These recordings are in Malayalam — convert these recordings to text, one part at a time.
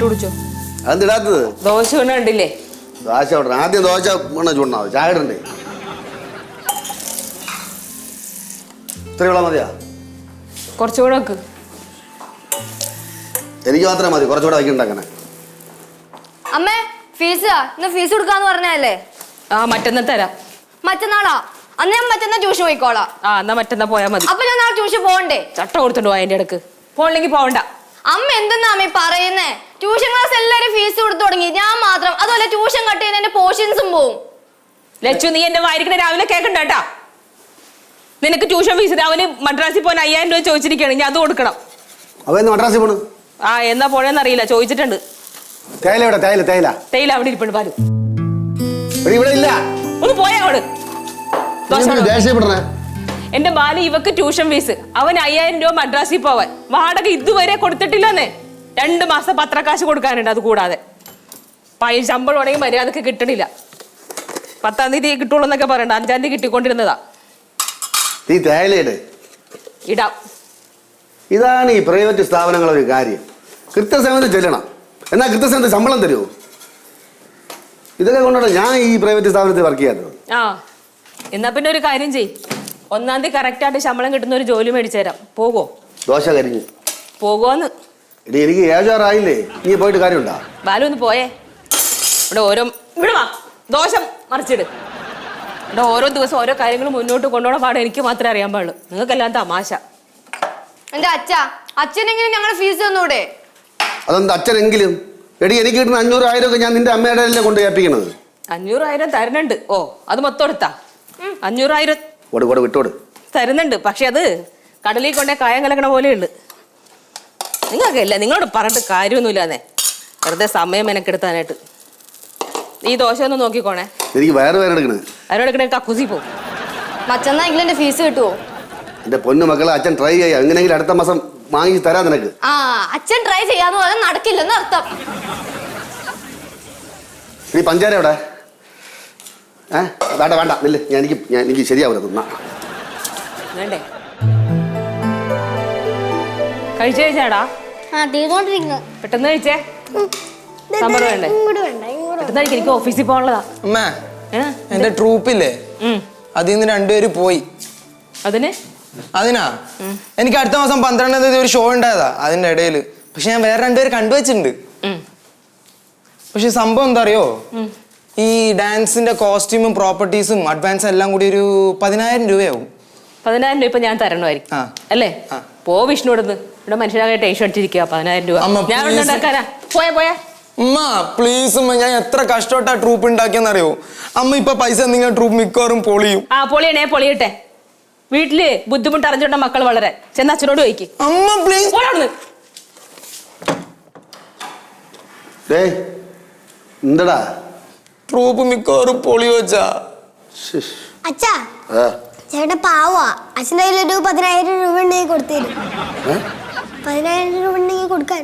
കുടിച്ചോ. അതെന്തിടാത്തത്? ദോശ കണ്ടില്ലേ? ദോശ ഇടണം. ആദ്യം ദോശ ചൂടണോ? ചായ ഇടണ്ടേ? ഇത്രയുള്ള മതിയാ? കുറച്ചുകൂടെ വെക്ക്. എനിക്ക് മാത്രമേ മതി, കുറച്ചുകൂടെ വയ്ക്കണ്ട. അങ്ങനെ അമ്മേ ഫീസ് ഇന്ന് ഫീസ് കൊടുക്കാന്ന് പറഞ്ഞല്ലേ? ആ മറ്റന്നാ തരാം. മറ്റന്നാളാ? അന്ന് ഞാൻ മറ്റന്നാ ട്യൂഷൻ പോയിക്കോളാം. ആ എന്നാ മറ്റന്നാ പോയാ മതി. അപ്പൊ ഞാൻ നാളെ ട്യൂഷൻ പോകണ്ടേ? ചട്ട കൊടുത്തിട്ട് പോയ എന്റെ അടുക്ക്. പോകണമെങ്കിൽ പോവണ്ട. അമ്മ എന്തെന്നാ അമ്മ പറയുന്നേ? ട്യൂഷൻ ക്ലാസ് എല്ലാരും ഫീസ് കൊടുത്തു തുടങ്ങി, ഞാൻ മാത്രം. അതുപോലെ ട്യൂഷൻ കട്ട് ചെയ്യുന്ന എന്റെ പോർഷൻസും പോവും. ലച്ചു നീ എന്റെ വായിരിക്കണ രാവിലെ കേൾക്കണ്ട കേട്ടാ. നിനക്ക് ട്യൂഷൻ ഫീസ് അവന് മദ്രാസിൽ പോകാൻ 5000 രൂപ ചോദിച്ചിരിക്കുകയാണ്. ഞാൻ അത് കൊടുക്കണം. അവന്ന് മദ്രാസിൽ പോണു. ആ എന്നാ പോണെന്ന് അറിയില്ല, ചോദിച്ചിട്ടുണ്ട്. തേയില അവിടെ ഇരിപ്പുണ്ട്. പാലു ഇവിടെ ഇല്ല. ഒന്ന് പോയാ അവിടെ. ദേഷ്യപ്പെടണേ. എന്റെ ബാലു ഇവക്ക് ട്യൂഷൻ ഫീസ്. അവൻ 5000 രൂപ മദ്രാസിൽ പോവാൻ. വാടക ഇതുവരെ കൊടുത്തിട്ടില്ലെന്നേ. 2 മാസം പത്രക്കാശ് കൊടുക്കാനുണ്ട്. അത് കൂടാതെ ശമ്പളം ഉണ്ടെങ്കിൽ മര്യാദക്ക് കിട്ടണില്ല. 10-ാം തീയതി കിട്ടുള്ളൂ എന്നൊക്കെ പറയണ്ട. 5-ാം തീയതി കിട്ടിക്കൊണ്ടിരുന്നതാ. ഇടാം. ഇതാണ് ഈ പ്രൈവറ്റ് സ്ഥാപനങ്ങളൊരു കാര്യം. കൃത്യസമയത്ത് ചെല്ലണം. എന്നാൽ കൃത്യസമയത്ത് ശമ്പളം തരുമോ? ഇതൊക്കെ കൊണ്ടാണ് ഞാൻ ഈ പ്രൈവറ്റ് സ്ഥാപനത്തിൽ വർക്ക് ചെയ്യാത്തത്. ആ എന്നാ പിന്നെ ഒരു കാര്യം ചെയ്. 1-ാം തീയതി കറക്റ്റായിട്ട് ശമ്പളം കിട്ടുന്ന ഒരു ജോലി മേടിച്ചു തരാം. പോകോ? ദോശ കരിഞ്ഞു പോകോന്ന്. ഇനി എനിക്ക് ഏജാറായില്ലേ, നീ പോയിട്ട് കാര്യമുണ്ടാ? ബാലു ഒന്ന് പോയേ. ഇവിടെ വാ. ദോശ മറിച്ചിട്. ഇവിടെ ഓരോ ദിവസം ഓരോ കാര്യങ്ങൾ മുന്നോട്ട് കൊണ്ടുപോകണ പാടെ എനിക്ക് മാത്രമേ അറിയാൻ പാടുള്ളൂ. നിങ്ങൾക്കെല്ലാം തമാശ. എന്റെ അച്ഛനെങ്കിലും ഞങ്ങളുടെ ഫീസ് തന്നൂടെ? അതെന്താ അച്ഛനെങ്കിലും? എടി എനിക്ക് കിട്ടുന്ന 500,000 ഒക്കെ ഞാൻ നിന്റെ അമ്മയുടെ അല്ലേ കൊണ്ട് ഏൽപ്പിക്കണത്. 500,000 തരുന്നുണ്ട്. ഓ അത് മൊത്തം എടുത്താ? 500,000 വിട്ടോട് തരുന്നുണ്ട്. പക്ഷെ അത് കടലിൽ കൊണ്ടേ കായം കലക്കണ പോലെയുണ്ട്. നിങ്ങൾക്കല്ല, നിങ്ങളോട് പറഞ്ഞിട്ട് കാര്യമൊന്നുമില്ലാന്നേ. വെറുതെ സമയം മെനക്കെടുത്താനായിട്ട്. ഈ ദോശ ഒന്ന് നോക്കിക്കോണേ. എനിക്ക് വയറെടുക്കണേ കക്കുസി പോകും. മറ്റന്നായെങ്കിലും എന്റെ ഫീസ് കിട്ടുമോ? എന്റെ പൊന്നു മക്കളെ, അച്ഛൻ ട്രൈ ചെയ്യാം. എങ്ങനെയെങ്കിലും അടുത്ത മാസം വാങ്ങി തരാം നിനക്ക്. ആ അച്ഛൻ ട്രൈ ചെയ്യാന്ന് പറഞ്ഞാൽ നടക്കില്ലെന്ന് അർത്ഥം. നീ പഞ്ചാര എവിടെ? വേണ്ട നില്ല. എനിക്ക് ശരിയാവില്ല തിന്നാ. വേണ്ടേ? കഴിച്ചാടാ? പെട്ടെന്ന് കഴിച്ചേ. സാമ്പാർ വേണ്ടേ? പെട്ടെന്ന് കഴിക്കും. എനിക്ക് ഓഫീസിൽ പോകാനുള്ളതാ. അമ്മ എന്റെ ട്രൂപ്പില്ലേ, അതിന്ന് 2 പേര് പോയി. അതിനാ എനിക്ക് അടുത്ത മാസം 12-ാം തീയതി ഒരു ഷോ ഉണ്ടായതാ. അതിന്റെ ഇടയില് പക്ഷെ ഞാൻ വേറെ 2 പേര് കണ്ടുവച്ചിട്ടുണ്ട്. പക്ഷെ സംഭവം എന്താ അറിയോ, ഈ ഡാൻസിന്റെ കോസ്റ്റ്യൂമും പ്രോപ്പർട്ടീസും അഡ്വാൻസും എല്ലാം കൂടി ഒരു 10,000 രൂപയാവും. 10,000 രൂപ ഇപ്പൊ ഞാൻ തരണമായിരിക്കും അല്ലേ? പോ വിഷ്ണുവിടുന്ന്. ഇവിടെ മനുഷ്യനാകെ ടെൻഷൻ അടിച്ചിരിക്കുക. 10,000 രൂപ ഞാൻ ഉണ്ടാക്കാനാ? പോയാ അമ്മ പ്ലീസ് അമ്മ, ഞാൻ എത്ര കഷ്ടപ്പെട്ടാ ട്രൂപ്പ് ഉണ്ടാക്കിയെന്നറിയോ അമ്മ. ഇപ്പൊ പൈസ നിങ്ങൾ ട്രൂപ്പ് മിക്കവാറും പൊളിയും. പൊളിയണേ, പൊളിയട്ടെ. വീട്ടില് ബുദ്ധിമുട്ട് അറിഞ്ഞോണ്ട മക്കൾ വളരെ. ചെന്ന് അച്ഛനോട് ചോദിക്കും. അമ്മ പ്ലീസ്. എന്തടാ ട്രൂപ്പ് മിക്കവാറും പൊളി വെച്ചാ? അച്ഛാ ചേട്ടൻ പാവാ. അച്ഛൻ്റെ കയ്യിലൊരു 10,000 രൂപ ഉണ്ടെങ്കിൽ കൊടുത്തേരും. 10,000 രൂപ ഉണ്ടെങ്കിൽ കൊടുക്കാൻ.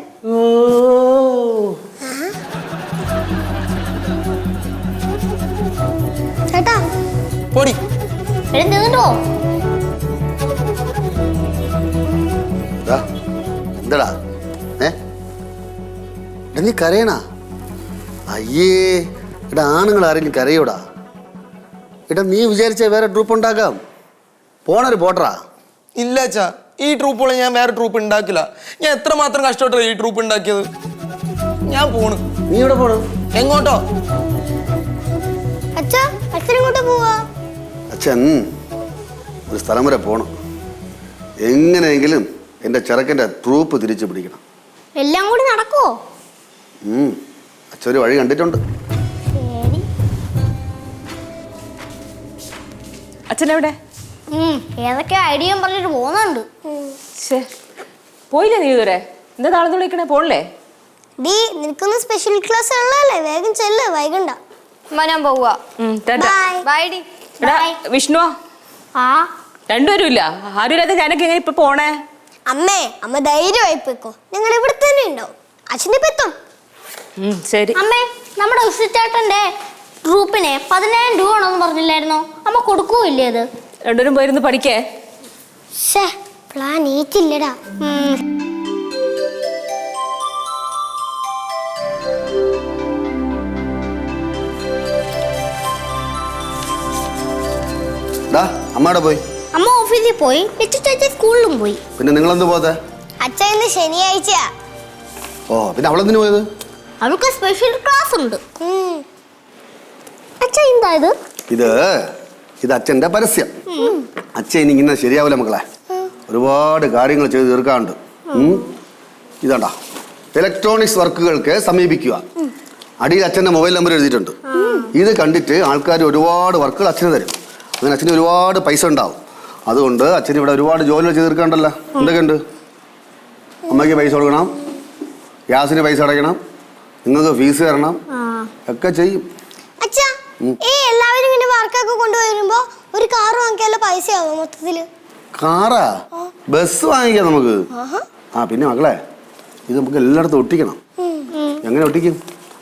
ചേട്ടാ പൊടി എഴുന്നോ? എന്താടാ നീ കരയണ? അയ്യേ എടാ, ആണുങ്ങൾ ആരെങ്കിലും കരയോടാ? എടാ നീ വിചാരിച്ച വേറെ ട്രൂപ്പ് ഉണ്ടാക്കാം. പോണൊരു പോട്ടറാ. ഇല്ല അച്ഛാ, ഈ ട്രൂപ്പുള്ള ഞാൻ വേറെ ട്രൂപ്പ് ഉണ്ടാക്കില്ല. ഞാൻ എത്രമാത്രം കഷ്ടപ്പെട്ടോ ഈ ട്രൂപ്പ് ഉണ്ടാക്കിയത്. ഞാൻ പോണു. നീ ഇവിടെ പോണു? എങ്ങോട്ടോ? അച്ഛാ അച്ഛനെങ്ങോട്ട് പോവാ? അച്ഛൻ ഒരു സ്ഥലം വരെ പോണം. എങ്ങനെയെങ്കിലും എൻ്റെ ചെറുക്കൻ്റെ ട്രൂപ്പ് തിരിച്ചു പിടിക്കണം. എല്ലാം കൂടി നടക്കുവോ? അച്ഛൻ ഒരു വഴി കണ്ടിട്ടുണ്ട്. അച്ഛനെവിടെ? ഏതൊക്കെ ഐഡിയ പറഞ്ഞിട്ട് പോകുന്നുണ്ട്. പോയില്ലേ നീ ഇതുവരെ? എന്താ താളത്ത് വിളിക്കണേ? പോണില്ലേ? ഡീ നിനക്കൊന്ന് സ്പെഷ്യൽ ക്ലാസ് ഉള്ളതല്ലേ, വേഗം ചെല്ല്, വൈകണ്ട. ഞാൻ പോവാ. വിഷ്ണു രണ്ടുപേരും ഇല്ല? ആരും ഞാനൊക്കെ എങ്ങനെ ഇപ്പൊ പോണേ? അമ്മ ധൈര്യമായി പോയിക്കോ, ഞങ്ങൾ ഇവിടെ തന്നെ ഉണ്ടാവും. അച്ഛൻ്റെ പെത്തും. ശരി അമ്മേ, നമ്മുടെ ഉഷചേട്ടന്റെ ട്രൂപ്പിനെ 10,000 രൂപ ആണോന്ന് പറഞ്ഞില്ലായിരുന്നോ? അമ്മ കൊടുക്കൂല്ലേ അത്? രണ്ടുപേരും പോയിരുന്നു പഠിക്കേ. പ്ലാൻ ഏറ്റില്ലടാ. ഡാ അമ്മയുടെ പോയി. അമ്മ ഓഫീസിൽ പോയി, ചേച്ചി സ്കൂളിലും പോയി. പിന്നെ നിങ്ങളെന്ത് പോകാത്തെ? അച്ഛ ഇന്ന് ശനിയാഴ്ച. ഓ പിന്നെ അവളെന്തിനു പോയത്? അവൾക്ക് സ്പെഷ്യൽ ക്ലാസ് ഉണ്ട്. അച്ഛ എന്താ ഇത്? ഇത് അച്ഛൻ്റെ പരസ്യം. അച്ഛൻ ഇനി ഇങ്ങനെ ശരിയാവില്ല മക്കളെ, ഒരുപാട് കാര്യങ്ങൾ ചെയ്ത് തീർക്കാറുണ്ട്. ഇതാണ്ടാ, ഇലക്ട്രോണിക്സ് വർക്കുകൾക്ക് സമീപിക്കുക. അടിയിൽ അച്ഛൻ്റെ മൊബൈൽ നമ്പർ എഴുതിയിട്ടുണ്ട്. ഇത് കണ്ടിട്ട് ആൾക്കാർ ഒരുപാട് വർക്കുകൾ അച്ഛന് തരും. അങ്ങനെ അച്ഛന് ഒരുപാട് പൈസ ഉണ്ടാവും. അതുകൊണ്ട് അച്ഛന് ഇവിടെ ഒരുപാട് ജോലികൾ ചെയ്ത് തീർക്കാണ്ടല്ലോ. എന്തൊക്കെയുണ്ട്? അമ്മയ്ക്ക് പൈസ കൊടുക്കണം, ഗ്യാസിന് പൈസ അടയ്ക്കണം, നിങ്ങൾക്ക് ഫീസ് തരണം, ഒക്കെ ചെയ്യും. അച്ഛാ, ഈ എല്ലാവരും ഇങ്ങനെ വർക്കൊക്കെ കൊണ്ടുവരുമ്പോ ഒരു കാർ വാങ്ങിക്കാനുള്ള പൈസയാവും മൊത്തത്തില്. കാറാ? ബസ് വാങ്ങിക്കാം നമുക്ക്. പിന്നെ മക്കളെ, ഇത് നമുക്ക് എല്ലായിടത്തും ഒട്ടിക്കണം. എങ്ങനെ ഒട്ടിക്കും?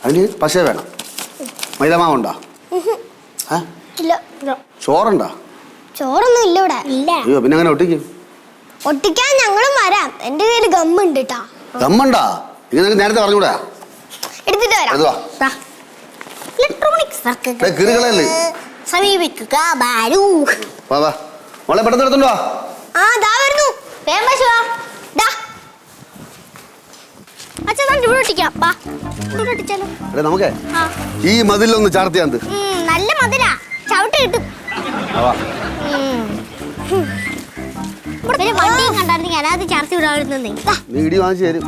അതിന് പശ വേണം. മൈദമാവുണ്ടോ? ചോറുണ്ടോ? ചോറൊന്നും ഇല്ല ഇവിടെ. അയ്യോ, പിന്നെ അങ്ങനെ ഒട്ടിക്കും? ഒട്ടിക്കാൻ ഞങ്ങളും വരാം. എന്റെ കയ്യിൽ ഗമ്മുണ്ട് കേട്ടാ. ഗമ്മുണ്ടാ? ഇങ്ങനെ നേരത്തെ പറഞ്ഞൂടാ? എടുത്തിട്ട് വരാം. ഇലക്ട്രോണിക്സ് കിറുകളല്ലേ സമീപിക്കുക ബാലു. വാ മോളെ, പെട്ടെന്ന് എടുത്തോണ്ട് വാ. ദാ വരുന്നു. വേഗം വാ. ദാ അച്ഛാ, ഇവിടെ ഒട്ടിക്കാം. വാ, ഇവിടെ ഒട്ടിച്ചാലോ? നമുക്ക് ഈ മതിലൊന്ന് ചാർത്തിയാന്ത്. നല്ല മതിലാ, ചവിട്ട് കിട്ടും. വണ്ടിയും കണ്ടായിരുന്നു ഞാനത് ചാർത്തി വിടാറുന്നേ. നീ ഇടി വാങ്ങിച്ചു തരും.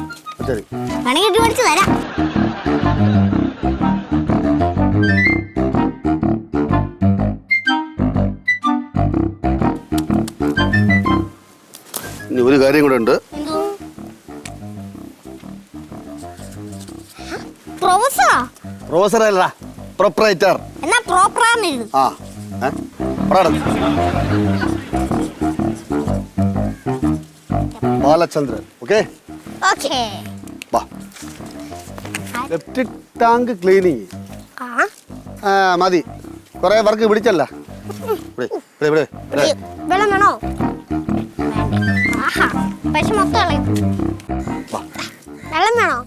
വേണമെങ്കിൽ ഇടി മേടിച്ച് തരാം. ഇനി ഒരു കാര്യം കൂടെ ഉണ്ട്. പ്രൊഫസർ അല്ല, പ്രൊപ്പറേറ്റർ. എന്നാ പ്രോപ്പറാന്നിരുന്നു. Balachandran. Okay, septic tank cleaning മതി. കുറെ വർക്ക് പിടിച്ചല്ല. വെള്ളം വേണോ? പക്ഷെ മൊത്തം വെള്ളം വേണോ?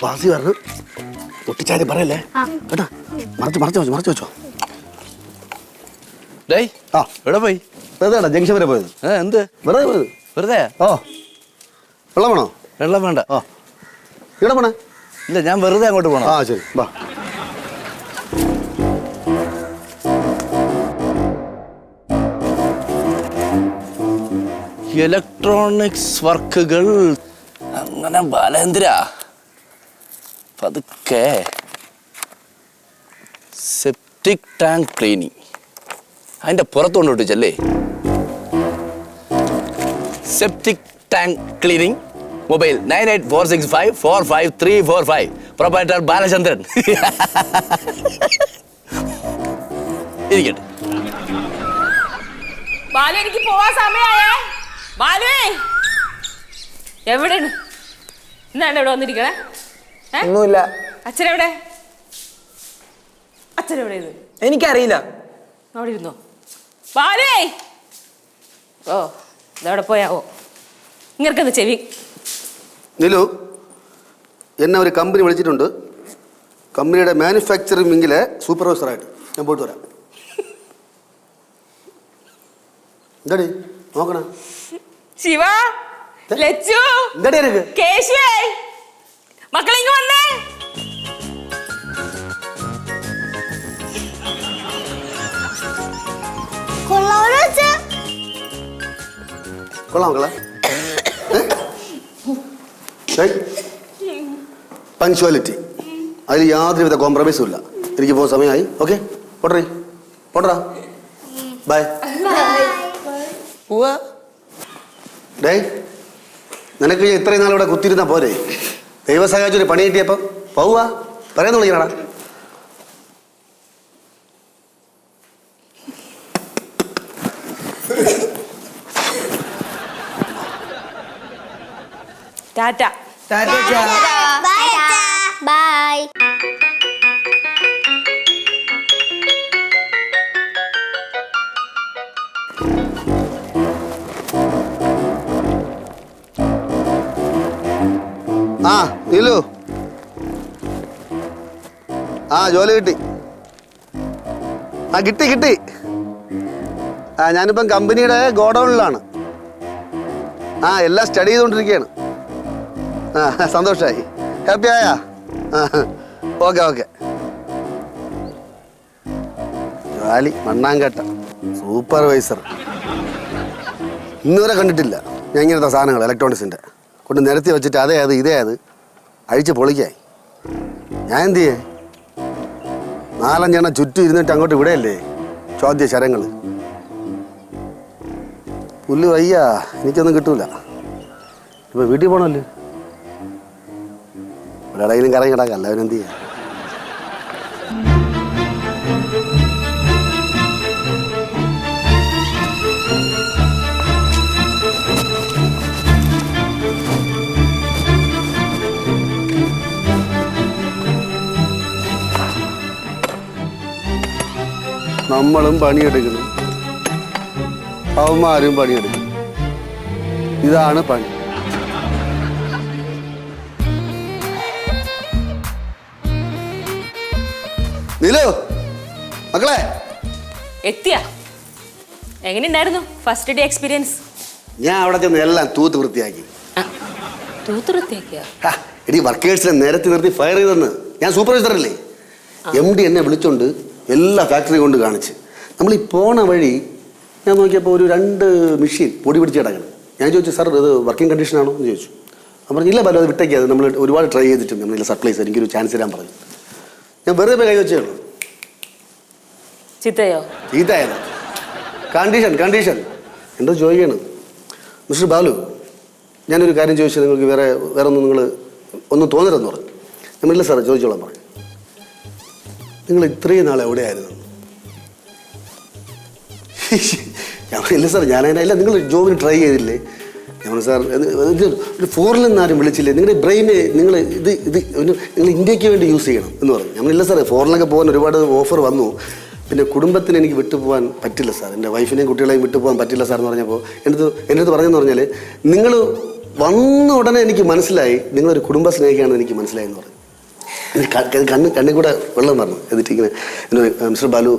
വാസി പറഞ്ഞു ഒട്ടിച്ചാലും പറയല്ലേ കേട്ടാ. മറച്ചു വെച്ചോ. എവിടെ പോയി? വെറുതെ ജംഗ്ഷൻ വരെ പോയത്. എന്ത് വെറുതെ പോയത്? വെറുതെ? വെള്ളം വേണോ? വെള്ളം വേണ്ട. ഇവിടെ പോണേ? ഇല്ല, ഞാൻ വെറുതെ അങ്ങോട്ട് പോണം. ശരി, വാ. ഇലക്ട്രോണിക്സ് വർക്കുകൾ അങ്ങനെ ബാലേന്ദ്ര പതുക്കെ. സെപ്റ്റിക് ടാങ്ക് ക്ലീനിങ് അതിൻ്റെ പുറത്തുകൊണ്ട് ഒട്ടിച്ചല്ലേ? Septic tank cleaning, mobile 9846545345, proprietor Balachandran. ഇരിക്കട്ടെ. ബാലു, എനിക്ക് പോവാൻ സമയായേ. ബാലുവേ, എവിടെയാണ്? എന്താണ് ഇവിടെ വന്നിരിക്കണേ? ഒന്നുമില്ല. അച്ഛനെവിടെ? അച്ഛനെവിടെ? ഇത് എനിക്കറിയില്ല. അവിടെ ഇരുന്നോ? ബാലുവേ, ഇതവിടെ പോയാവോ? ഇങ്ങർക്കെന്ത് ചെവി? നിലു, എന്നെ ഒരു കമ്പനി വിളിച്ചിട്ടുണ്ട്. കമ്പനിയുടെ മാനുഫാക്ചറിംഗ് വിങ്ങിലെ സൂപ്പർവൈസറായിട്ട് ഞാൻ പോയിട്ട് വരാം. എന്താടി നോക്കണ? ശിവ, ലച്ചു, എന്താടി എനിക്ക്? കേശുവേ, മക്കളിങ്ങ് വന്നേ. കൊള്ളാം മക്കളെ. പങ്ക്ച്വാലിറ്റി, അതിൽ യാതൊരുവിധ കോംപ്രമൈസും ഇല്ല. എനിക്ക് പോകുന്ന സമയമായി. ഓക്കെ, പോട്ടറാ. ബൈ. ഡേ, നിനക്ക് ഇത്രയും നാളിവിടെ കുത്തിരുന്നാ പോരെ? ദൈവം സഹായിച്ചൊരു പണി കിട്ടിയപ്പം പോവുക പറയുന്നു വിളിക്കണടാ. ടാറ്റ. ബൈ. നിലു, ആ ജോലി കിട്ടി. ആ കിട്ടി. ആ ഞാനിപ്പം കമ്പനിയുടെ ഗോഡൗണിലാണ്. ആ എല്ലാം സ്റ്റഡി ചെയ്തുകൊണ്ടിരിക്കുകയാണ്. ആ സന്തോഷമായി. ഹാപ്പി ആയാ? ഓക്കെ. ജോലി മണ്ണാങ്കട്ട സൂപ്പർവൈസർ. ഇന്നുവരെ കണ്ടിട്ടില്ല ഞാൻ ഇങ്ങനത്തെ സാധനങ്ങൾ ഇലക്ട്രോണിക്സിൻ്റെ കൊണ്ട് നിരത്തി വെച്ചിട്ട് അതേ അത് ഇതേ അത് അഴിച്ച് പൊളിക്കായി. ഞാൻ എന്ത് ചെയ്യേ? 4-5 ചുറ്റും ഇരുന്നിട്ട് അങ്ങോട്ട് വിടെയല്ലേ ചോദ്യ ശരങ്ങൾ. പുല്ല് വയ്യ, എനിക്കൊന്നും കിട്ടൂല. ഇപ്പൊ വീട്ടിൽ പോകണമല്ലോ. ഇവിടെ എവിടെയെങ്കിലും കറങ്ങി കിടക്കാം, എല്ലാവരും എന്ത് ചെയ്യാം? നമ്മളും പണിയെടുക്കണം, അവന്മാരും പണിയെടുക്കണം. ഇതാണ് പണി. നീലു മക്കളെ എത്തിയ എങ്ങനെയുണ്ടായിരുന്നു ഫസ്റ്റ് ഡേ എക്സ്പീരിയൻസ്? ഞാൻ അവിടെ ചെന്ന് എല്ലാം തൂത്ത് വൃത്തിയാക്കി. തൂത്ത് വൃത്തിയാക്കിയ എടി വർക്കേഴ്സിനെ നിരത്തി നിർത്തി ഫയർ ചെയ്തെന്ന്. ഞാൻ സൂപ്പർവൈസറല്ലേ. MD എന്നെ വിളിച്ചോണ്ട് എല്ലാ ഫാക്ടറി കൊണ്ട് കാണിച്ച്. നമ്മൾ ഈ പോണ വഴി ഞാൻ നോക്കിയപ്പോൾ ഒരു 2 മെഷീൻ പൊടി പിടിച്ച് കിടക്കണം. ഞാൻ ചോദിച്ചു, സാർ ഇത് വർക്കിംഗ് കണ്ടീഷൻ ആണോ എന്ന് ചോദിച്ചു. അപ്പം പറഞ്ഞു, ഇല്ല പല അത് വിട്ടേക്ക്, അത് നമ്മൾ ഒരുപാട് ട്രൈ ചെയ്തിട്ടുണ്ട്, നമ്മളില്ല സർപ്ലൈസ് എനിക്കൊരു ചാൻസ് തരാൻ പറഞ്ഞു. ഞാൻ വെറുതെ പോയി കൈ വെച്ചേ ഉള്ളൂ. ചീത്തയായത് കണ്ടീഷൻ എന്തോ ചോദിക്കണം. മിസ്റ്റർ ബാലു, ഞാനൊരു കാര്യം ചോദിച്ചാൽ നിങ്ങൾക്ക് വേറെ ഒന്നും നിങ്ങൾ ഒന്നും തോന്നരുതെന്ന് പറഞ്ഞു. നമ്മളില്ല സാറേ ചോദിച്ചോളാം പറഞ്ഞു. നിങ്ങൾ ഇത്രയും നാൾ എവിടെയായിരുന്നു? ഞാൻ ഇല്ല സാർ ഞാനതിനല്ല, നിങ്ങൾ ജോബിന് ട്രൈ ചെയ്തില്ലേ? ഞാൻ സാർ ഒരു ഫോറിൽ നിന്ന് ആരും വിളിച്ചില്ലേ? നിങ്ങളുടെ ബ്രെയിന് നിങ്ങൾ നിങ്ങൾ ഇന്ത്യക്ക് വേണ്ടി യൂസ് ചെയ്യണം എന്ന് പറഞ്ഞു. നമ്മളില്ല സാറേ, ഫോറിനൊക്കെ പോകാൻ ഒരുപാട് ഓഫർ വന്നു, പിന്നെ കുടുംബത്തിന് എനിക്ക് വിട്ടുപോകാൻ പറ്റില്ല സാർ, എൻ്റെ വൈഫിനെയും കുട്ടികളെയും വിട്ടുപോകാൻ പറ്റില്ല സാർ എന്ന് പറഞ്ഞപ്പോൾ എൻ്റെ അടുത്ത് പറഞ്ഞെന്ന് പറഞ്ഞാൽ, നിങ്ങൾ വന്ന ഉടനെ എനിക്ക് മനസ്സിലായി നിങ്ങളൊരു കുടുംബ സ്നേഹിയാണെന്ന് എനിക്ക് മനസ്സിലായി എന്ന് പറഞ്ഞു. കണ്ണിൽ കൂടെ വെള്ളം പറഞ്ഞു. എന്നിട്ട് ഇങ്ങനെ മിസ്റ്റർ ബാലു,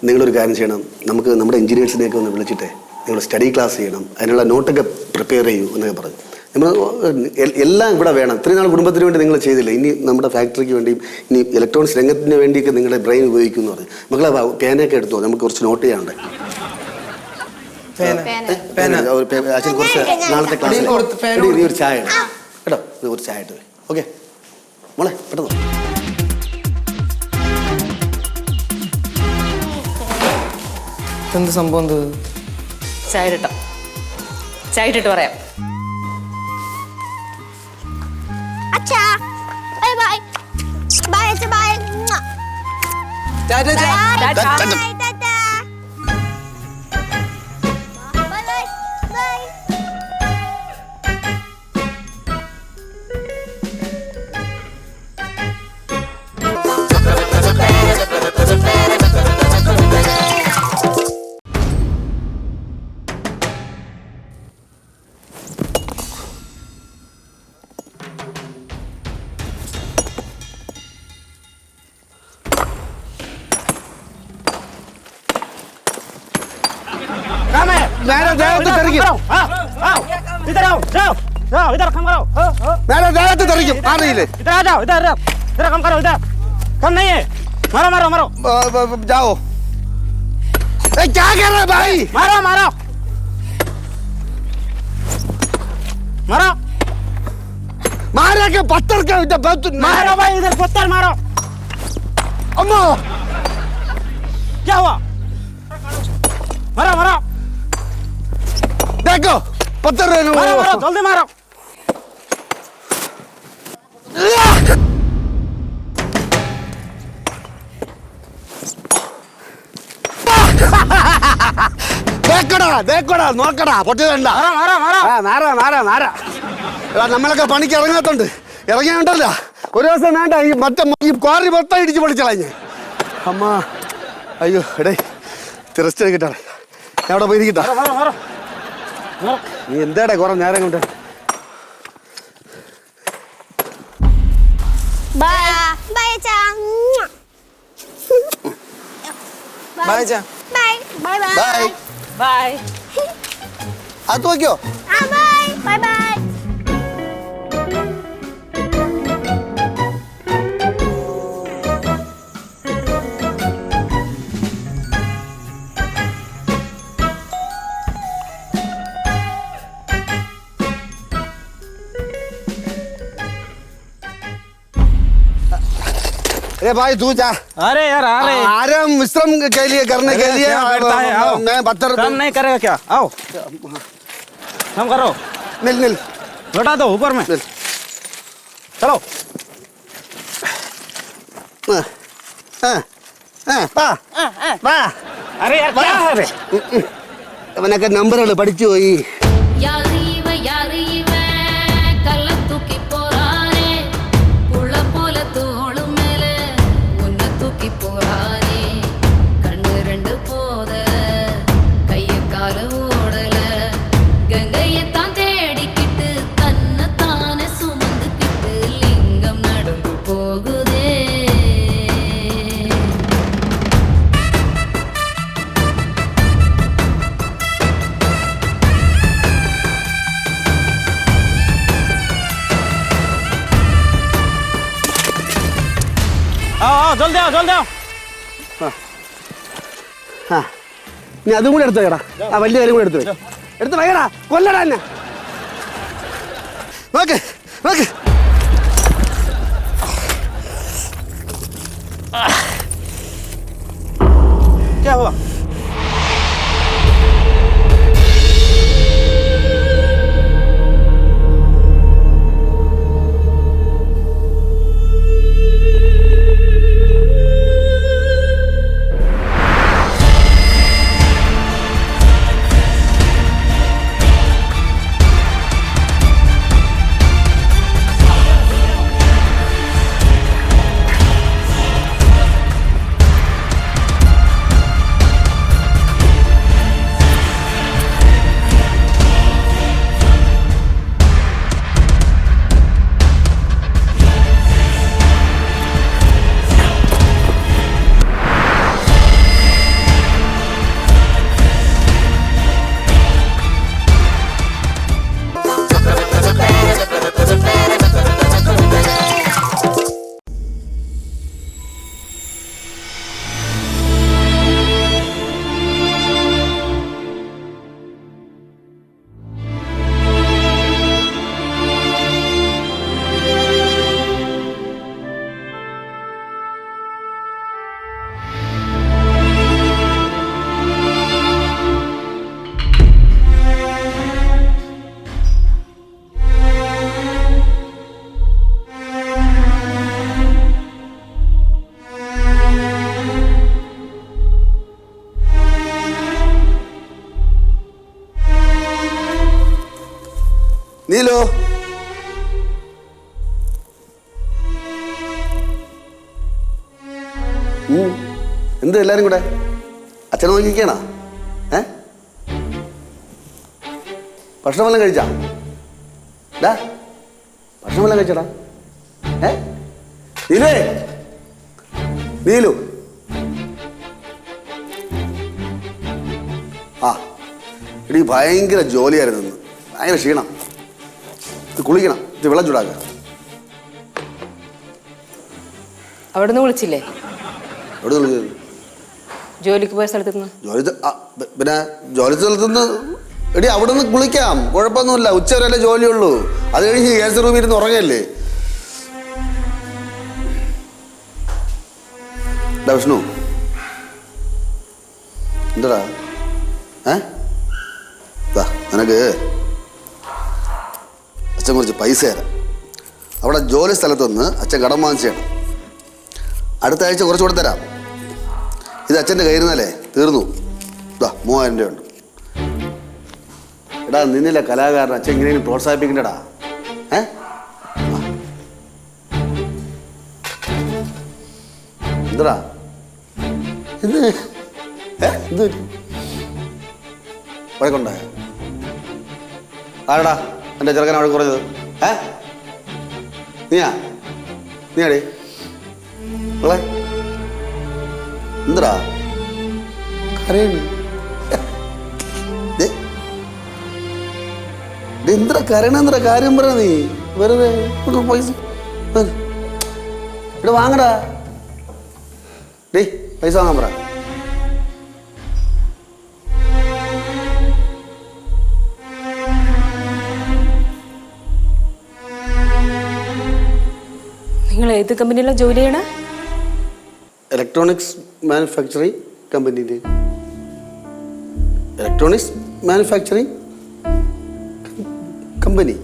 നിങ്ങളൊരു കാര്യം ചെയ്യണം, നമുക്ക് നമ്മുടെ എഞ്ചിനീയേഴ്സിനെയൊക്കെ ഒന്ന് വിളിച്ചിട്ടേ നിങ്ങൾ സ്റ്റഡി ക്ലാസ് ചെയ്യണം, അതിനുള്ള നോട്ടൊക്കെ പ്രിപ്പയർ ചെയ്യൂ എന്നൊക്കെ പറഞ്ഞു. നമ്മൾ എല്ലാം ഇവിടെ വേണം. ഇത്രയും നാൾ കുടുംബത്തിന് വേണ്ടി നിങ്ങൾ ചെയ്തില്ല, ഇനി നമ്മുടെ ഫാക്ടറിക്ക് വേണ്ടിയും ഇനി ഇലക്ട്രോണിക്സ് രംഗത്തിന് വേണ്ടിയൊക്കെ നിങ്ങളുടെ ബ്രെയിൻ ഉപയോഗിക്കുമെന്ന് പറഞ്ഞു. മക്കളെ പേനയൊക്കെ എടുത്തോ, നമുക്ക് കുറച്ച് നോട്ട് ചെയ്യാനുണ്ട്. അച്ഛൻ കുറച്ച് നാളത്തെ ക്ലാസ്സിൽ നീ ഒരു ചായ കേട്ടോ, നീ ഒരു ചായ ഇട്ട്. ഓക്കെ മോളെ പെട്ടെന്ന്. എന്ത് സംഭവം? ചായ ഇട്ടിട്ട് പറയാം. അച്ഛാ ബൈ ബൈ ബൈ അച്ഛാ ബൈ ടാറ്റാ. जाओ क्या कर रहे भाई? मारो मारो मारो मारा के पत्थर के मारो भाई, इधर पत्थर मारो। अम्मा क्या हुआ? मारो मारो देखो पत्थर मारो मारो जल्दी मारो। देखोड़ा നോക്കടാ പൊട്ടിയതണ്ട. നമ്മളൊക്കെ പണിക്ക് ഇറങ്ങാത്തോണ്ട് ഇറങ്ങിയാണ്ടല്ല ഒരു ദിവസം വേണ്ട ഈ മറ്റേ ഈ ക്വാറി മൊത്തം ഇടിച്ച് പൊളിച്ചളഞ്ഞ്. അമ്മ അയ്യോ എടേ തിരസ്റ്റ് കിട്ടാണ്. ഞാൻ അവിടെ പോയി ഇരിക്കട്ടാ. നീ എന്താടാ കുറെ നേരം കൊണ്ട്? ബൈ ബൈ അച്ഛാ. ബൈ അച്ഛാ. Bye bye bye bye. Bye. അത് നോക്കിയോ? ആ ബൈ ബൈ ബൈ. अरे भाई तू जा। अरे यार आ रहे आराम विश्राम के लिए करने के लिए बैठता है, आओ। मैं पत्थर काम नहीं करेगा क्या? आओ काम करो, मिल मिल लौटा दो ऊपर में, मिल। चलो। अरे यार क्या है रे? അവനൊക്കെ നമ്പറുകൾ പഠിച്ചു പോയി. आओ जल्दी आओ जल्दी आओ। ആ നീ അതും കൂടെ എടുത്തു വേടാ. ആ വലിയ കാര്യം കൂടെ എടുത്ത് വയ്യടാ. കൊല്ലടാ എന്നെ. നോക്ക് നോക്ക്. क्या हुआ? നീലോ എന്ത് എല്ലാരും കൂടെ അച്ഛനെ നോക്കിയിരിക്കണ? ഭക്ഷണം വല്ലതും കഴിച്ചാ? ഭക്ഷണം വല്ലതും കഴിച്ചടാ? നീലേ നീലു ആ ഇടി ഭയങ്കര ജോലിയായിരുന്നു. ഭയങ്കര ക്ഷീണം. ഇത് കുളിക്കണം. ഇത് വെള്ളം ചൂടാക്കുക. അവിടുന്ന് വിളിച്ചില്ലേ? എവിടെ വിളിച്ചത്? ജോലിക്ക് പോയ സ്ഥലത്ത് നിന്ന്. പിന്നെ ജോലി സ്ഥലത്തുനിന്ന് എടി അവിടെ നിന്ന് കുളിക്കാം, കുഴപ്പമൊന്നുമില്ല. ഉച്ച വരെ ജോലിയുള്ളൂ. അത് കഴിഞ്ഞ് ഗ്യാസ് റൂമിൽ ഇരുന്ന് ഉറങ്ങല്ലേ. വിഷ്ണു എന്താടാ? നിനക്ക് അച്ഛൻ കുറച്ച് പൈസ തരാം. അവിടെ ജോലി സ്ഥലത്തുനിന്ന് അച്ഛൻ കടം വാങ്ങിച്ചാണ്. അടുത്ത ആഴ്ച കുറച്ച് കൂടെ തരാം. ഇത് അച്ഛൻ്റെ കയ്യിൽ നിന്നല്ലേ തീർന്നു. 3000 രൂപ ഉണ്ട്. എടാ നിന്നില്ല കലാകാരൻ, അച്ഛൻ ഇങ്ങനെയും പ്രോത്സാഹിപ്പിക്കണ്ടടാ. എന്താ ഇത്? എന്ത് വഴക്കുണ്ടായ ആരടാ എൻ്റെ ചെറുക്കനെ വഴക്ക് കുറഞ്ഞത്? നീയാടി? എന്തടാ എന്തിനാ കരണെന്തിനാ കാര്യം പറ നീ വെറുതെ പൈസ ഇവിടെ വാങ്ങടാ ഡേ പൈസ വാങ്ങാൻ പറ നിങ്ങൾ ഏത് കമ്പനിയിലാണ് ജോലി ചെയ്യണ? ഇലക്ട്രോണിക്സ് മാനുഫാക്ചറിങ് കമ്പനിയിൽ. Electronics manufacturing company.